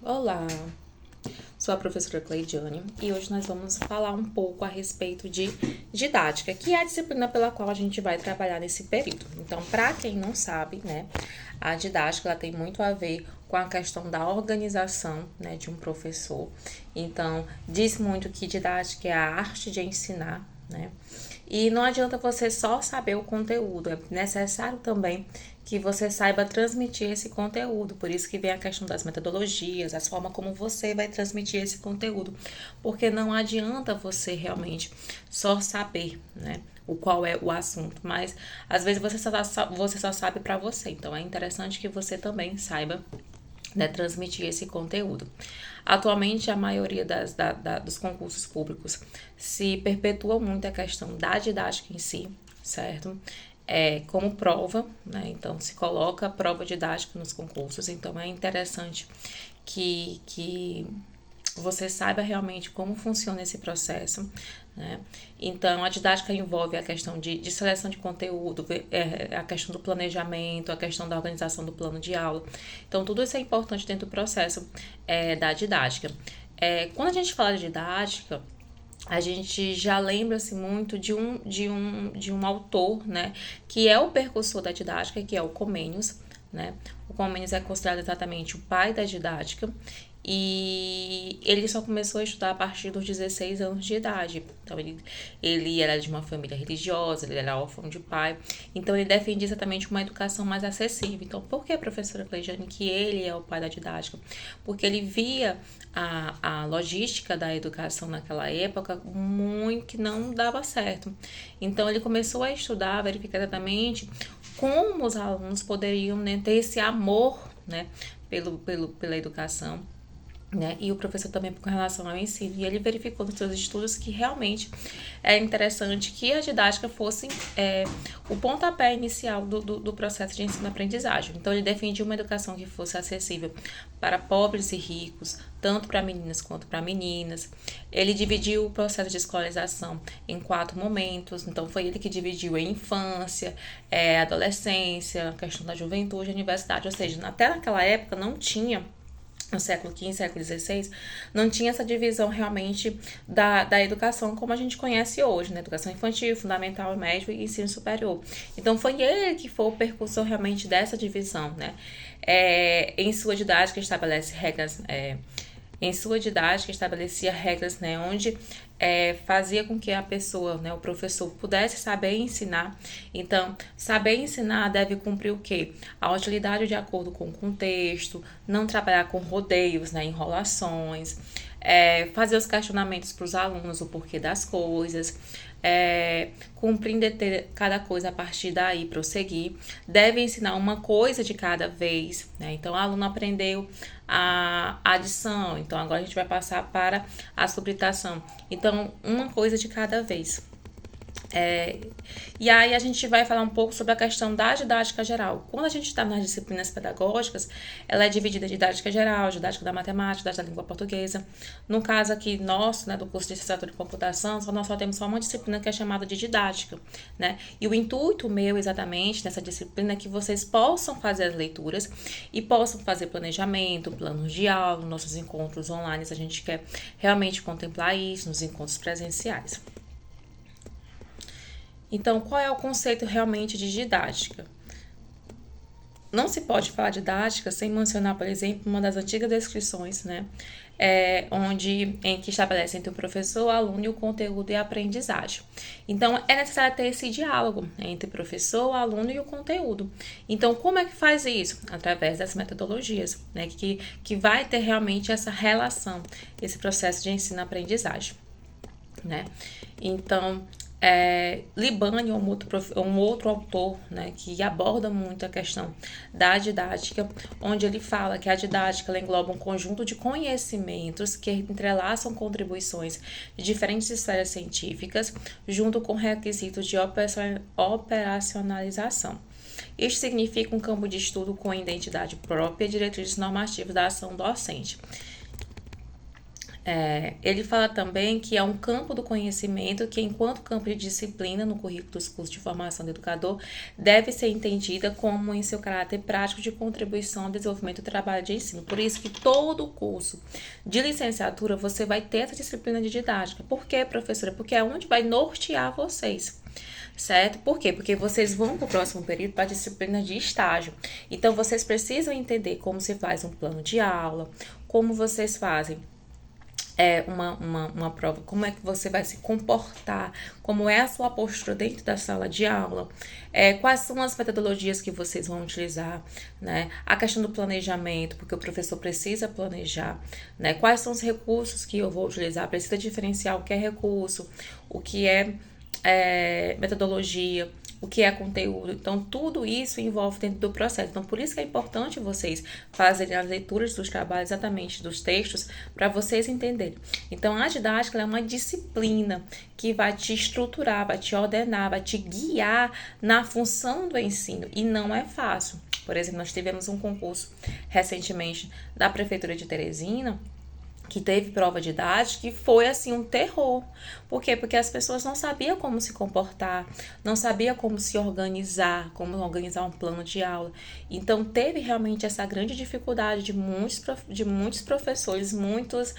Olá, sou a professora Cleidiane e hoje nós vamos falar um pouco a respeito de didática, que é a disciplina pela qual a gente vai trabalhar nesse período. Então, para quem não sabe, né, a didática ela tem muito a ver com a questão da organização, né, de um professor. Então, diz muito que didática é a arte de ensinar, né? E não adianta você só saber o conteúdo, é necessário também que você saiba transmitir esse conteúdo. Por isso que vem a questão das metodologias, as formas como você vai transmitir esse conteúdo. Porque não adianta você realmente só saber, né, o qual é o assunto, mas às vezes você só sabe para você. Então é interessante que você também saiba, né, transmitir esse conteúdo. Atualmente, a maioria dos concursos públicos se perpetua muito a questão da didática em si, certo? Como prova, né? Então, se coloca prova didática nos concursos. Então, é interessante que você saiba realmente como funciona esse processo, né? Então, a didática envolve a questão de seleção de conteúdo, a questão do planejamento, a questão da organização do plano de aula. Então, tudo isso é importante dentro do processo da didática. Quando a gente fala de didática, a gente já lembra-se muito de um autor, né, que é o precursor da didática, que é o Comênios, né? O Comênios é considerado exatamente o pai da didática e ele só começou a estudar a partir dos 16 anos de idade. Então, ele era de uma família religiosa, ele era órfão de pai, então ele defendia exatamente uma educação mais acessível. Então, por que, professora Cleidiane, que ele é o pai da didática? Porque ele via a logística da educação naquela época muito que não dava certo. Então, ele começou a estudar, verificar exatamente como os alunos poderiam, né, ter esse amor, né, pela educação, né? E o professor também com relação ao ensino. E ele verificou nos seus estudos que realmente é interessante que a didática fosse o pontapé inicial do processo de ensino-aprendizagem. Então, ele defendia uma educação que fosse acessível para pobres e ricos, tanto para meninas quanto para meninas. Ele dividiu o processo de escolarização em 4 momentos. Então, foi ele que dividiu a infância, a adolescência, a questão da juventude, a universidade. Ou seja, até naquela época não tinha, no século XV, século XVI, não tinha essa divisão realmente da educação como a gente conhece hoje, né? Educação infantil, fundamental, médio e ensino superior. Então, foi ele que foi o precursor realmente dessa divisão, né? Em sua didática, estabelece regras... em sua didática, estabelecia regras, né, onde fazia com que a pessoa, né, o professor, pudesse saber ensinar. Então, saber ensinar deve cumprir o quê? A utilidade de acordo com o contexto, não trabalhar com rodeios, né, enrolações, fazer os questionamentos para os alunos, o porquê das coisas, compreender cada coisa a partir daí, prosseguir. Deve ensinar uma coisa de cada vez, né? Então, o aluno aprendeu a adição, então agora a gente vai passar para a subtração. Então, uma coisa de cada vez. E aí a gente vai falar um pouco sobre a questão da didática geral. Quando a gente está nas disciplinas pedagógicas, ela é dividida em didática geral, didática da matemática, didática da língua portuguesa. No caso aqui nosso, né, do curso de licenciatura de computação, nós só temos só uma disciplina que é chamada de didática, né? E o intuito meu, exatamente, nessa disciplina é que vocês possam fazer as leituras e possam fazer planejamento, planos de aula, nossos encontros online, a gente quer realmente contemplar isso nos encontros presenciais. Então, qual é o conceito realmente de didática? Não se pode falar didática sem mencionar, por exemplo, uma das antigas descrições, né? Em que estabelece entre o professor, o aluno e o conteúdo e a aprendizagem. Então, é necessário ter esse diálogo entre o professor, o aluno e o conteúdo. Então, como é que faz isso? Através das metodologias, né? Que vai ter realmente essa relação, esse processo de ensino-aprendizagem, né? Então, Libani é um outro autor, né, que aborda muito a questão da didática, onde ele fala que a didática ela engloba um conjunto de conhecimentos que entrelaçam contribuições de diferentes esferas científicas, junto com requisitos de operacionalização. Isto significa um campo de estudo com identidade própria e diretrizes normativas da ação docente. Ele fala também que é um campo do conhecimento que, enquanto campo de disciplina no currículo dos cursos de formação do educador, deve ser entendida como em seu caráter prático de contribuição ao desenvolvimento do trabalho de ensino. Por isso que todo curso de licenciatura você vai ter essa disciplina de didática. Por quê, professora? Porque é onde vai nortear vocês. Certo? Por quê? Porque vocês vão para o próximo período para a disciplina de estágio. Então, vocês precisam entender como se faz um plano de aula, como vocês fazem uma prova, como é que você vai se comportar, como é a sua postura dentro da sala de aula, quais são as metodologias que vocês vão utilizar, né? A questão do planejamento, porque o professor precisa planejar, né? Quais são os recursos que eu vou utilizar, precisa diferenciar o que é recurso, o que é metodologia, o que é conteúdo. Então, tudo isso envolve dentro do processo. Então, por isso que é importante vocês fazerem as leituras dos trabalhos, exatamente dos textos, para vocês entenderem. Então, a didática é uma disciplina que vai te estruturar, vai te ordenar, vai te guiar na função do ensino. E não é fácil. Por exemplo, nós tivemos um concurso recentemente da Prefeitura de Teresina, que teve prova didática e foi assim um terror. Por quê? Porque as pessoas não sabiam como se comportar, não sabiam como se organizar, como organizar um plano de aula. Então teve realmente essa grande dificuldade de muitos professores, muitos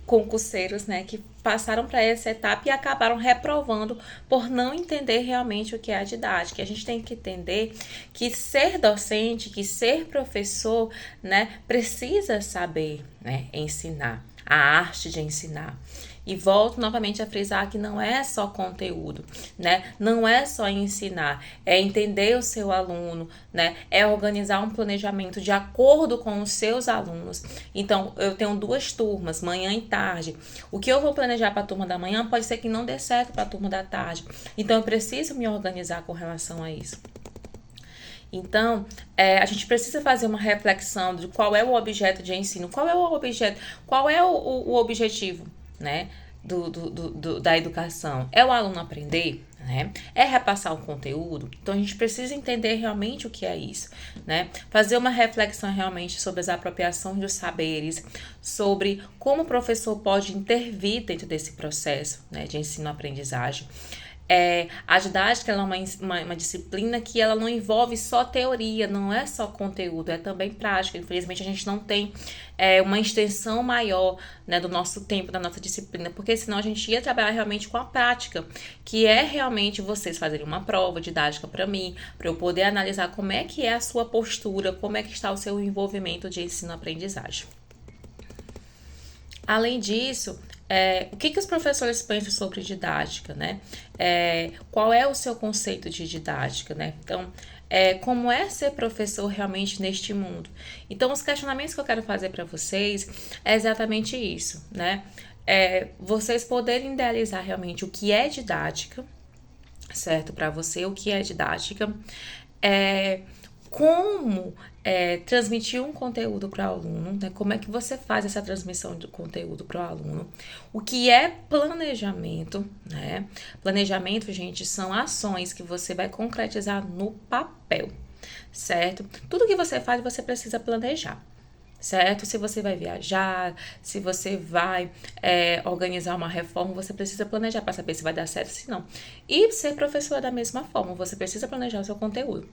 concurseiros, né, que passaram para essa etapa e acabaram reprovando por não entender realmente o que é a didática. A gente tem que entender que ser docente, que ser professor, né, precisa saber, né, ensinar, a arte de ensinar. E volto novamente a frisar que não é só conteúdo, né? Não é só ensinar, é entender o seu aluno, né? É organizar um planejamento de acordo com os seus alunos. Então, eu tenho 2 turmas, manhã e tarde. O que eu vou planejar para a turma da manhã pode ser que não dê certo para a turma da tarde. Então, eu preciso me organizar com relação a isso. Então, a gente precisa fazer uma reflexão de qual é o objeto de ensino, qual é o objetivo, né, da educação. É o aluno aprender, né? É repassar o conteúdo. Então, a gente precisa entender realmente o que é isso, né? Fazer uma reflexão realmente sobre as apropriações dos saberes, sobre como o professor pode intervir dentro desse processo, né, de ensino-aprendizagem. A didática ela é uma disciplina que ela não envolve só teoria, não é só conteúdo, é também prática. Infelizmente, a gente não tem uma extensão maior, né, do nosso tempo, da nossa disciplina, porque senão a gente ia trabalhar realmente com a prática, que é realmente vocês fazerem uma prova didática para mim, para eu poder analisar como é que é a sua postura, como é que está o seu envolvimento de ensino-aprendizagem. Além disso, o que os professores pensam sobre didática, né? Qual é o seu conceito de didática, né? Então, como é ser professor realmente neste mundo? Então, os questionamentos que eu quero fazer para vocês é exatamente isso, né? Vocês poderem idealizar realmente o que é didática, certo? Para você, o que é didática, como transmitir um conteúdo para o aluno, né? Como é que você faz essa transmissão do conteúdo para o aluno, o que é planejamento, né? Planejamento, gente, são ações que você vai concretizar no papel, certo? Tudo que você faz, você precisa planejar, certo? Se você vai viajar, se você vai organizar uma reforma, você precisa planejar para saber se vai dar certo, se não. E ser professor da mesma forma, você precisa planejar o seu conteúdo,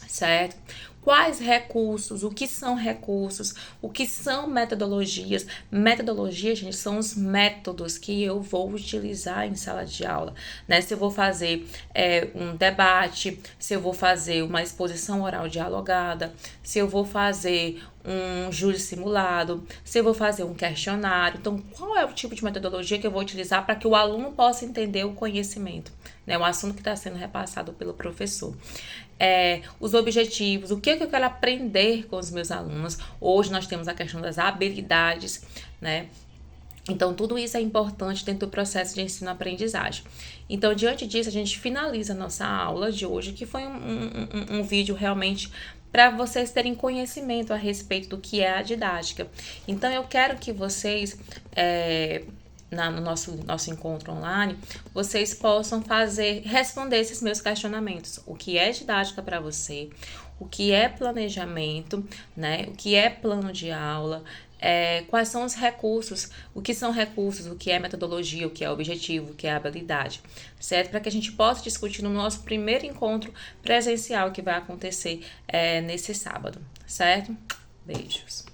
certo? Quais recursos, o que são recursos, o que são metodologias. Metodologia, gente, são os métodos que eu vou utilizar em sala de aula, né? Se eu vou fazer um debate, se eu vou fazer uma exposição oral dialogada, se eu vou fazer um júri simulado, se eu vou fazer um questionário. Então, qual é o tipo de metodologia que eu vou utilizar para que o aluno possa entender o conhecimento, né? O assunto que está sendo repassado pelo professor. Os objetivos, o que eu quero aprender com os meus alunos. Hoje nós temos a questão das habilidades, né? Então, tudo isso é importante dentro do processo de ensino-aprendizagem. Então, diante disso, a gente finaliza a nossa aula de hoje, que foi um vídeo realmente para vocês terem conhecimento a respeito do que é a didática. Então, eu quero que vocês, no nosso encontro online, vocês possam responder esses meus questionamentos. O que é didática para você? O que é planejamento, né? O que é plano de aula? quais são os recursos, o que são recursos, o que é metodologia, o que é objetivo, o que é habilidade, certo? Para que a gente possa discutir no nosso primeiro encontro presencial que vai acontecer nesse sábado, certo? Beijos.